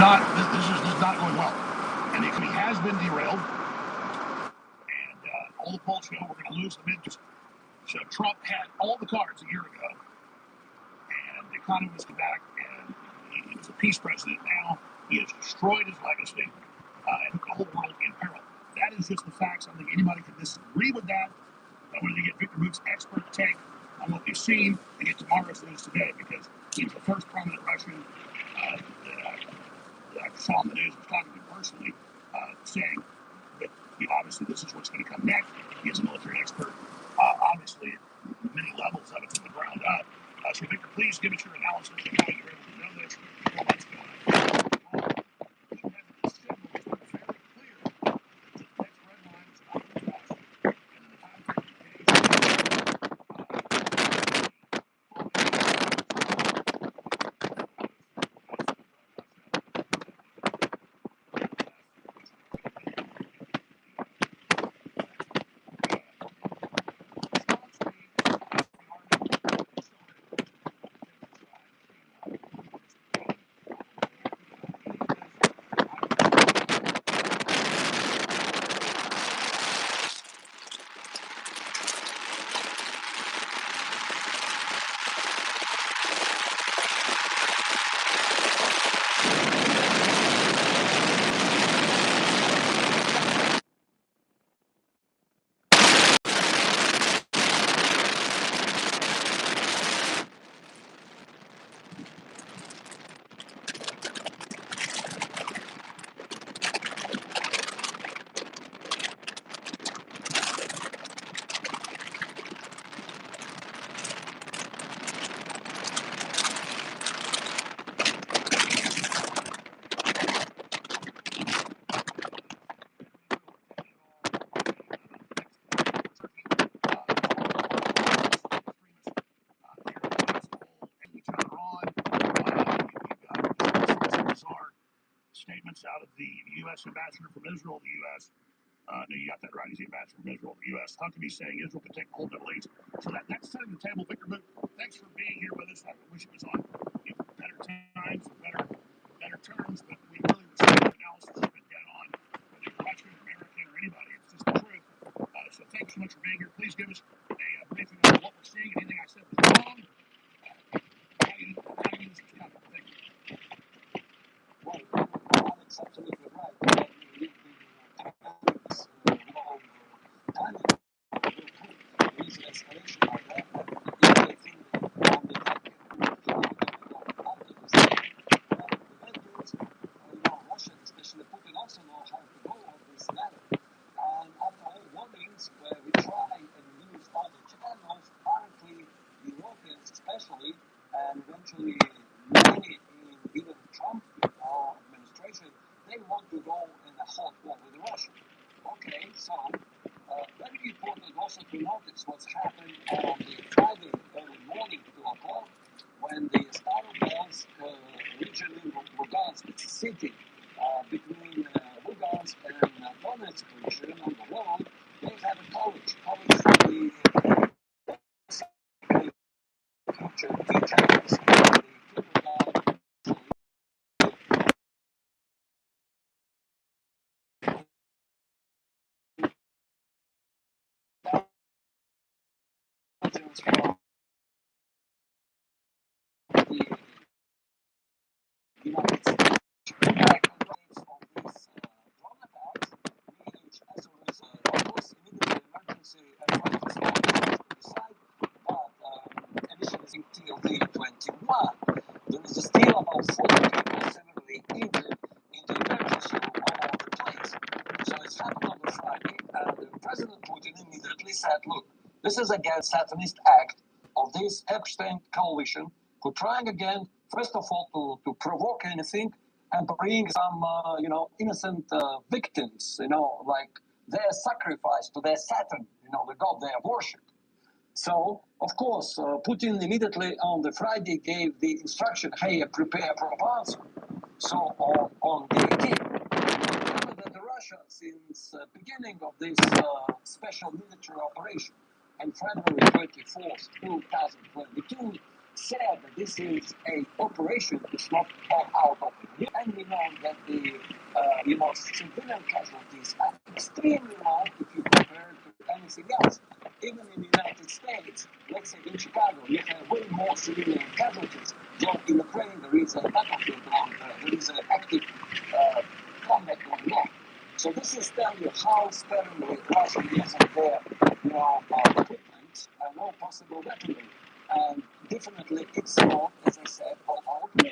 is not going well. And the economy has been derailed. And all the polls show we're going to lose the midterms. So Trump had all the cards a year ago. And the economy was back. And he was a peace president. Now he has destroyed his legacy and put the whole world in peril. That is just the facts. I don't think anybody can disagree with that. But when they get Victor Boot's expert take on what we've seen, they get tomorrow's news today, because he was the first prominent Russian that I saw on the news, was talking to personally, saying that obviously this is what's going to come next. He is a military expert, obviously at many levels of it from the ground up. So Victor, please give us your analysis of how you were able to know this 4 months ago. Statements out of the U.S. ambassador from Israel, the U.S. No, you got that right. He's the ambassador from Israel, the U.S. Huckabee saying Israel could take the whole Middle East. So that's setting the table. Victor Boot, thanks for being here with us. I wish it was on better times and better terms, but we really respect your analysis. You've been dead on, whether you're Russian or American or anybody. It's just the truth. So thanks so much for being here. Please give us a briefing on what we're seeing. Anything I said was wrong. How do you use this topic? Thank you. Alex, absolutely right. Recent escalation like that, I think on the Russia, especially Putin, also know how to go on this matter. And after all warnings, where we try and use all the channels, apparently Europeans especially, and eventually many in even Trump administration, they want to go in a hot war with Russia. Okay, so very important also to notice what's happened on the Friday early morning, 2 o'clock, when the Star Bells region in Lugansk, it's a city between Lugansk and Donetsk region on the road, they have a college for the future teachers. From the United States on this drone attacks, which as a result, of course, immediately emergency apparatus to the side, but emissions in TLV-21. There is still about 40 people severely injured in the emergency room all over the place. So it's happened on the Friday, and President Putin immediately said, look, this is against Satanist act of this Epstein coalition, who trying again, first of all, to provoke anything and bring some, innocent victims, like their sacrifice to their Satan, the god they worship. So, of course, Putin immediately on the Friday gave the instruction, hey, prepare for advance. So on the 18th, remember that Russia, since beginning of this special military operation, on February 24th, 2022, said that this is a operation. It's not out of it. And we know that the civilian casualties are extremely low if you compare to anything else. Even in the United States, let's say in Chicago, you have way more civilian casualties. Though in Ukraine there is a battlefield on, there is an active combat going on. So this is telling you how sparingly Russia uses their, equipment and all possible weaponry. And definitely it's not, as I said, all out war.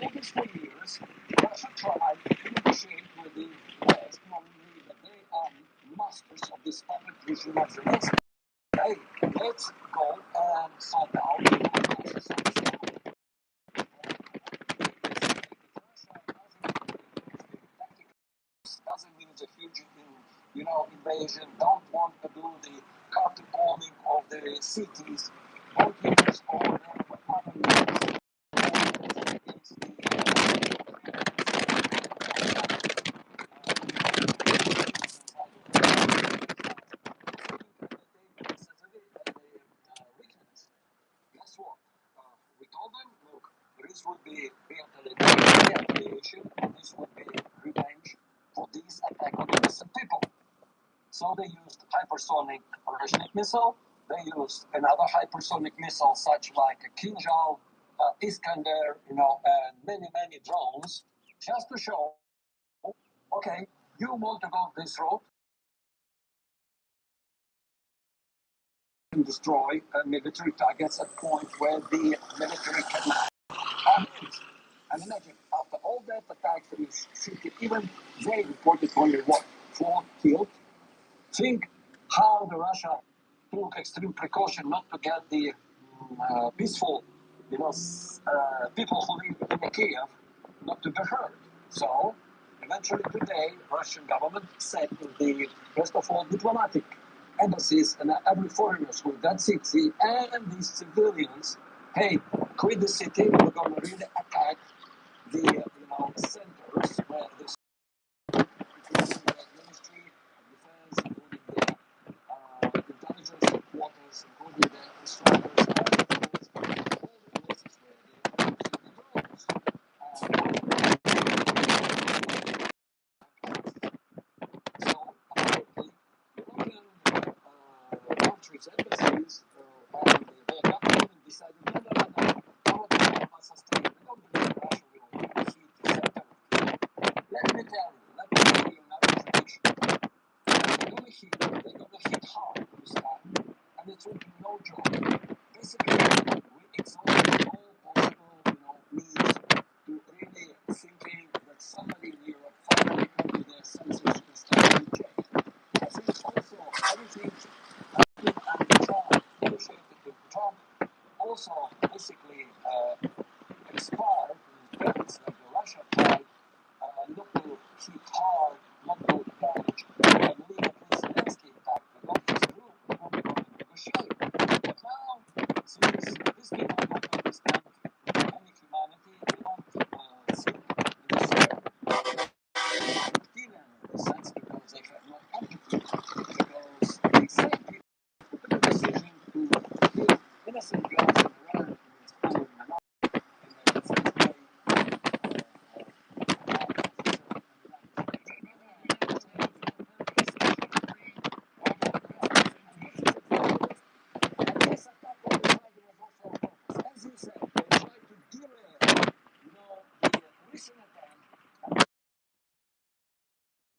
All these 4 years, Russia tried to negotiate with the West, knowing that they are masters of this puppet regime of Zelensky. Hey, let's go and sort out the process of this. Doesn't mean it's a huge, invasion. Don't want to do the carpet bombing of the cities. Don't use all the other means against weakness. Guess what? We told them, look, this would be retaliation, and this would be revenge for this attack on innocent people. So they used hypersonic Oreshnik missile. They used another hypersonic missile, such like a Kinjal, Iskander, and many drones, just to show, okay, you want to go this road and destroy military targets at point where the military cannot. And imagine, after all that attack for this city, even they reported only what? 4 killed. Think how the Russia took extreme precaution not to get the peaceful, people who live in Kiev not to be hurt. So eventually today, Russian government said to the first of all diplomatic embassies and every foreigners who that city and these civilians, hey, quit the city. We're going to really attack the centers where this Ministry of Defense, including the intelligence headquarters, including the instructors, all the places where they are using the drones. So apparently, European countries, embassies, and the government decided, no, our government must sustain. We don't believe Russia will hit the center. Let me tell you another prediction. They're gonna hit hard this time, and it will be no joke. Basically, we exhausted all possible, means to really thinking that somebody in Europe finally come to their senses and start to check. I think also everything and Trump negotiated with Trump also basically expired in terms of the Russia tried not to hit hard, not to damage, and leave at least Zelensky intact. We got his group, we don't want to negotiate. But now, since these people don't understand any humanity, they don't think in this reptilian sense because they have no empathy, because the same people took the decision to kill innocent girls in Iran and it's following them up in the same way. As you said, they try to derail, the recent attempt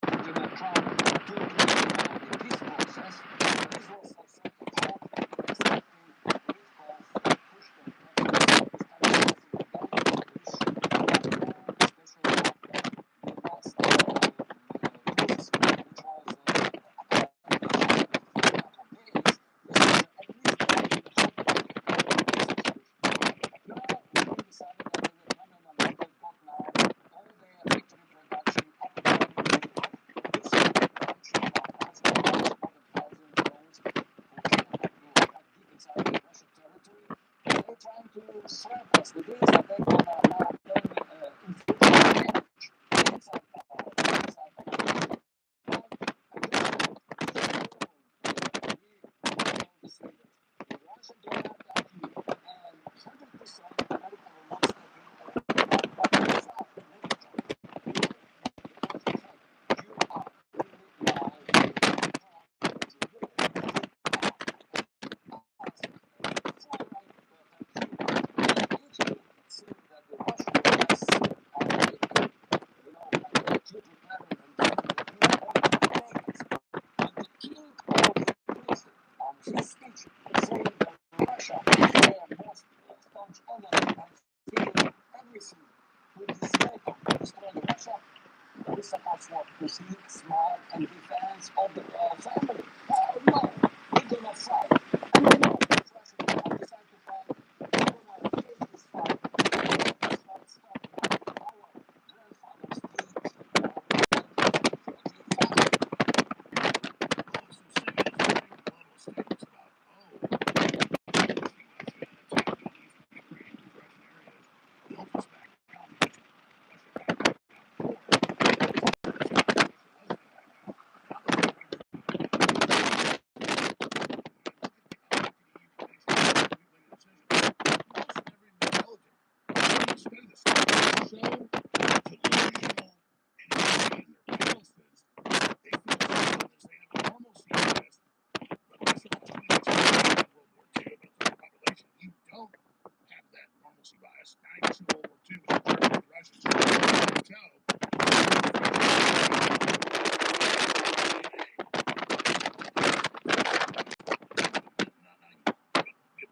President Trump to the peace process. This was a sort of hope expecting peace calls pushed them especially after the last peace, which was a couple of days. This was at least now we decided that no, they've got now all their victory production up and running. This is a production of 1,000 drones who capable to attack deep inside the Russian territory. They're trying to threaten us with this, and they're gonna now inflict damage inside our that's what we see, small and big fans of the family. No, we do not fight. And we know if Russia will decide to fight, we will not take this fight. This fight started by our grandfathers did.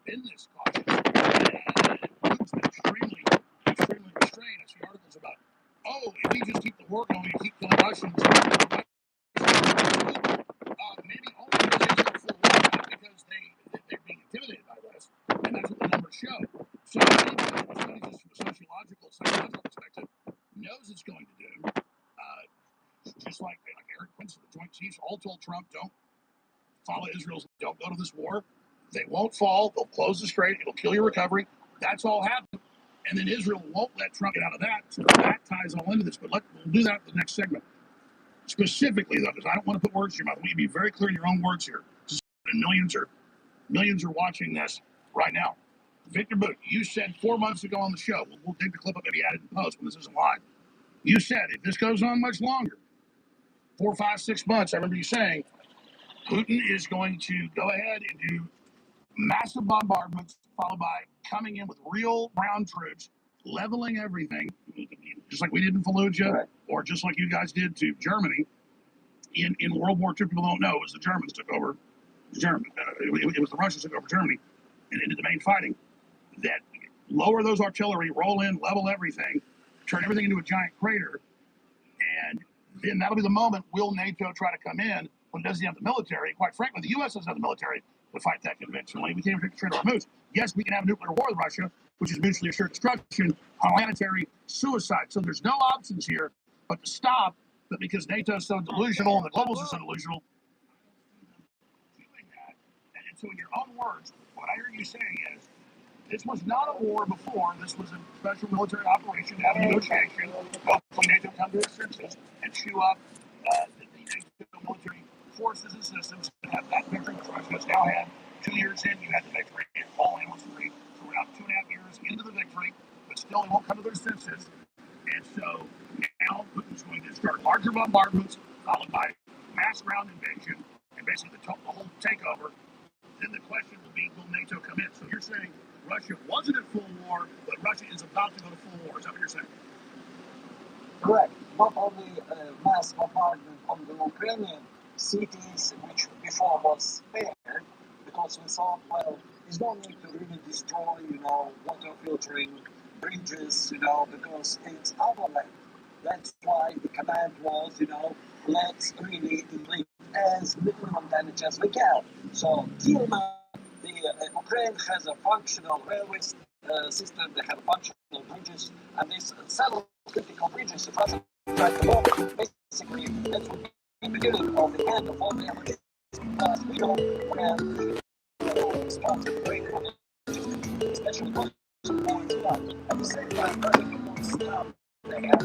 In this cautious, and Putin's been extremely restrained. I see articles about, oh, if we just keep the war going, keep killing Russians, maybe only because they go full war, not because they're being intimidated by this, and that's what the numbers show. So anybody that studies this from a sociological, psychological perspective knows it's going to do. Just like Eric Prince of the Joint Chiefs all told Trump, don't follow Israel's, don't go to this war. They won't fall. They'll close the strait. It'll kill your recovery. That's all happened. And then Israel won't let Trump get out of that. So that ties all into this. But we'll do that in the next segment. Specifically, though, because I don't want to put words in your mouth. I want you to be very clear in your own words here. And millions are watching this right now. Victor Boot, you said 4 months ago on the show, we'll dig the clip up, maybe add it in post when this isn't live. You said if this goes on much longer, 4, 5, 6 months, I remember you saying, Putin is going to go ahead and do massive bombardments, followed by coming in with real ground troops, leveling everything, just like we did in Fallujah, right, or just like you guys did to Germany in World War II. People don't know it was the Germans took over Germany. It was the Russians took over Germany and did the main fighting. That lower those artillery, roll in, level everything, turn everything into a giant crater, and then that'll be the moment. Will NATO try to come in when it doesn't have the military? Quite frankly, the U.S. doesn't have the military to fight that conventionally. We can't even take the trade of our moves. Yes, we can have a nuclear war with Russia, which is mutually assured destruction, planetary suicide. So there's no options here but to stop. But because NATO is so delusional and the globals are so delusional, doing that. And so in your own words, what I hear you saying is, this was not a war before. This was a special military operation to have a negotiation. Hopefully NATO come to its senses and chew up the NATO military forces and systems and have that victory, which Russia has now had 2 years in. You had the victory, and all in was free. So we're now 2.5 years into the victory, but still they won't come to their senses. And so now Putin's going to start larger bombardments, followed by mass ground invasion, and basically the whole takeover. Then the question will be, will NATO come in? So you're saying Russia wasn't at full war, but Russia is about to go to full war. Is that what you're saying? Correct. Not only mass bombardment on the Ukrainian cities, which before was spared, because we thought, well, there's no need to really destroy, water filtering bridges, because it's our land. That's why the command was, let's really inflict as minimum damage as we can. So till now, the Ukraine has a functional railway system. They have functional bridges, and these several critical bridges. If Russia tries to bomb, basically that would be the beginning of the end of all the emergencies. Because we know when the start to break, especially when at the same time, Russia won't stop. They have.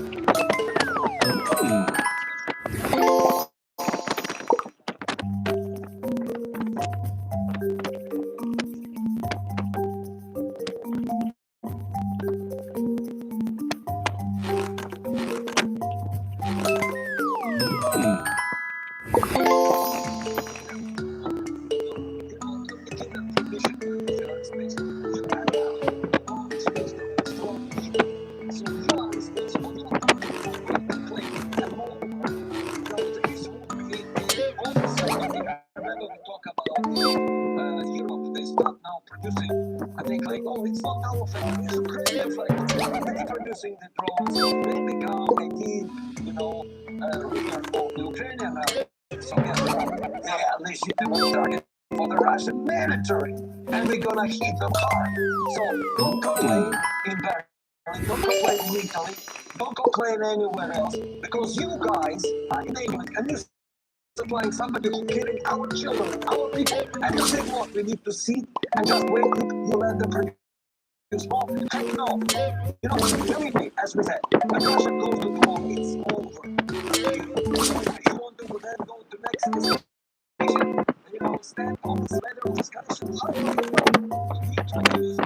It's not our fault, it's Ukrainian fault. They're producing the drones, they become, they need, ruler of the Ukrainian Soviet legitimate target for the Russian military, and we're gonna hit them hard. So don't complain in Berlin, don't complain in Italy, don't complain anywhere else, because you guys are enabling and you're supplying somebody who's killing our children, our people, and you say what? We need to sit and just wait. You let them produce more? Heck no. You know, believe me, as we said, when Russia goes to war, it's over. You want to then go to next escalation, stand on this ladder of escalation. How do you know? You need to use